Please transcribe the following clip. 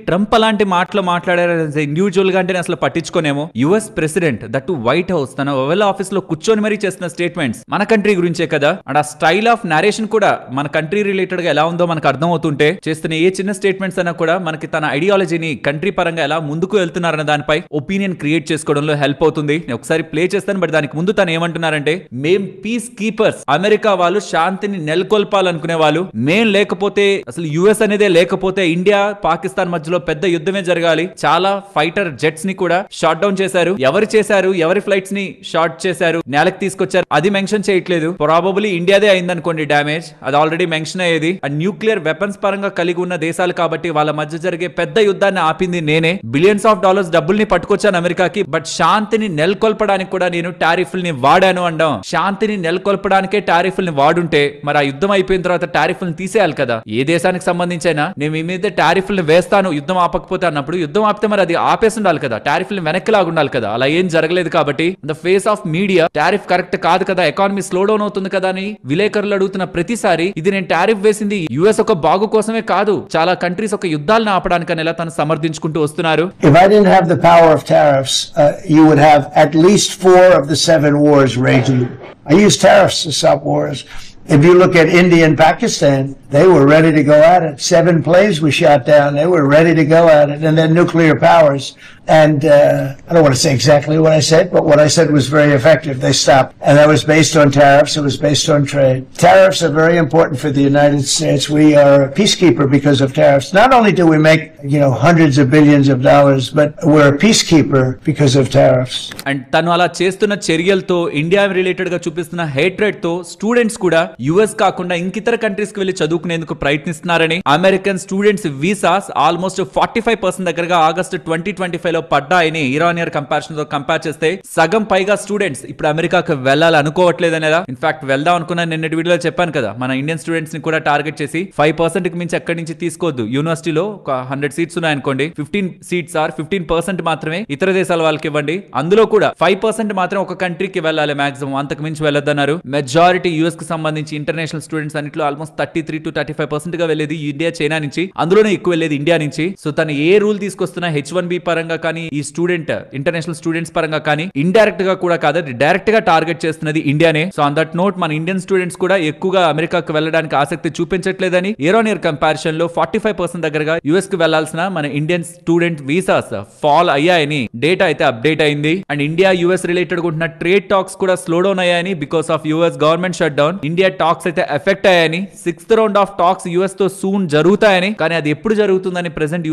Trump అలాంటి మాటలు మాట్లాడారు ఇండివిజువల్ గా అంటే అసలు పట్టించుకోనేమో. US president that White House తన ఓవెల్ ఆఫీస్ లో కూర్చొని మరీ చేస్తున్న స్టేట్మెంట్స్ మన కంట్రీ గురించే కదా. అండ్ ఆ స్టైల్ ఆఫ్ నరేషన్ కూడా మన కంట్రీ రిలేటెడ్ గా ఎలా ఉందో మనకు అర్థం అవుతుంటే చేస్తున్న ఏ చిన్న స్టేట్మెంట్స్ అయినా కూడా మనకి తన ఐడియాలజీని కంట్రీ పరంగా ఎలా ముందుకు వెళ్తున్నారన్న దానిపై ఒపీనియన్ క్రియేట్ చేసుకోవడంలో హెల్ప్ అవుతుంది. నేను ఒకసారి ప్లే చేస్తాను, బట్ దానికి ముందు తను ఏమంటున్నారంటే, మేం పీస్ కీపర్స్, అమెరికా వాళ్ళు శాంతిని నెలకొల్పాలనుకునే వాళ్ళు, మేం లేకపోతే అసలు యుఎస్ అనేదే లేకపోతే ఇండియా పాకిస్తాన్ మధ్యలో పెద్ద యుద్ధమే జరగాలి. చాలా ఫైటర్ జెట్స్ ని కూడా షాట్ డౌన్ చేశారు. ఎవరు చేశారు, ఎవరి ఫ్లైట్స్ ని షాట్ చేశారు, నేలకు తీసుకొచ్చారు, అది మెన్షన్ చేయట్లేదు. ప్రాబబులీ ఇండియాదే అయిందనుకోండి డ్యామేజ్, అది ఆల్రెడీ మెన్షన్ అయ్యేది. అండ్ న్యూక్లియర్ వెపన్స్ పరంగా కలిగి ఉన్న దేశాలు కాబట్టి వాళ్ళ మధ్య జరిగే పెద్ద యుద్ధాన్ని ఆపింది నేనే. బిలియన్స్ ఆఫ్ డాలర్స్ డబ్బుల్ని పట్టుకొచ్చాను అమెరికాకి, బట్ శాంతిని నెలకొల్పడానికి కూడా నేను టారిఫ్ల్ని వాడాను అండం. శాంతిని నెలకొల్పడానికే టారిఫ్ల్ని వాడుంటే మరి ఆ యుద్ధం అయిపోయిన తర్వాత టారిఫ్ల్ని తీసేయాలి కదా. ఏ దేశానికి సంబంధించైనా నేను మీ మీద టారిఫ్ల్ని వేస్తాను యుద్ధం ఆపకపోతే అన్నప్పుడు, యుద్ధం ఆపితే మరి అది ఆపేసి ఉండాలి కదా, టారిఫ్ల్ని వెనక్కి లాగుండాలి కదా. అలా ఏం జరగలేదు కాబట్టి the face of media tariff correct కాదు కదా, ఎకానమీ స్లో డౌన్ అవుతుంది కదా అని విలేకరులు అడుగుతున్న ప్రతిసారి ఇది నేను టారిఫ్ వేసింది యుఎస్ ఒక బాగు కోసమే కాదు, చాలా కంట్రీస్ ఒక యుద్ధాలను ఆపడానికని ఎలా తను సమర్థించుకుంటూ వస్తున్నారు. If I didn't have the power of tariffs, you would have at least 4 of the 7 wars raging. I use tariffs to stop wars. If you look at India and Pakistan, they were ready to go at it. 7 planes we shot down. They were ready to go at it. And then nuclear powers. And I don't want to say exactly what I said, but what I said was very effective. They stopped. And that was based on tariffs. It was based on trade. Tariffs are very important for the United States. We are a peacekeeper because of tariffs. Not only do we make, hundreds of billions of dollars, but we're a peacekeeper because of tariffs. And తను అలా చేస్తున్న చర్యలతో, India related గా చూపిస్తున్న hatred తో students కూడా US కాకుండా ఇంకితర countries కి వెళ్లి చదువుకునేందుకు ప్రయత్నిస్తున్నారని. అమెరికన్ స్టూడెంట్స్ వీసాస్ ఆల్మోస్ట్ 45% దగ్గరగా ఆగస్టు 2025 లో పడ్డాయని ఇరాన్ ఇయర్ కంపారిజన్ తో కంపేర్ చేస్తే సగం పైగా స్టూడెంట్స్ ఇప్పుడు అమెరికాకు వెళ్ళాలి అనుకోవట్లేదనేదా. ఇన్ఫాక్ట్ వెళ్దాం అనుకున్న నిన్నటి వీడియోలో చెప్పాను కదా, మన ఇండియన్ స్టూడెంట్స్ ని కూడా టార్గెట్ చేసి 5% కి మించి ఎక్కడి నుంచి తీసుకోవద్దు. యూనివర్సిటీలో ఒక 100 సీట్స్ ఉన్నాయనుకోండి, 15 సీట్స్ ఆర్ 15% మాత్రమే ఇతర దేశాల వాళ్ళకి ఇవ్వండి. అందులో కూడా 5% మాత్రం ఒక కంట్రీకి వెళ్ళాలి మాక్సిమం, అంతకు మించి వెళ్ళొద్దన్నారు. మెజారిటీ యుఎస్ కి సంబంధించి ఇంటర్నేషనల్ స్టూడెంట్స్ అన్నిట్లో ఆల్మోస్ట్ 33 to 35% గా వెళ్ళేది ఇండియా, చైనా నుంచి, అందులోనే ఎక్కువ వెళ్ళేది ఇండియా నుంచి. సో తను ఏ రూల్ తీసుకొస్తున్నా H1B పరంగా కానీ, ఈ స్టూడెంట్ ఇంటర్నేషనల్ స్టూడెంట్స్ పరంగా కానీ, ఇండైరెక్ట్ గా కూడా కాదు, డైరెక్ట్ గా టార్గెట్ చేస్తున్నది ఇండియానే. సో ఆన్ దట్ నోట్ మన ఇండియన్ స్టూడెంట్స్ కూడా ఎక్కువగా అమెరికాకు వెళ్ళడానికి ఆసక్తి చూపించట్లేదని ఇరాన్ ఇయర్ కంపారిజన్ లో 45% దగ్గరగా యుఎస్ కి వెళ్లాల్సిన మన ఇండియన్ స్టూడెంట్ వీసాస్ ఫాల్ అయ్యాయని డేటా అయితే అప్డేట్ అయింది. అండ్ ఇండియా యుఎస్ రిలేటెడ్ ఉంటున్న ట్రేడ్ టాక్స్ కూడా స్లో డౌన్ అయ్యాయని because of US government shut down. India talks అయితే ఎఫెక్ట్ అయ్యాయని. 6th round of talks US తో సూన్ జరుగుతాయని, కానీ అది ఎప్పుడు జరుగుతుందని ప్రెసెంట్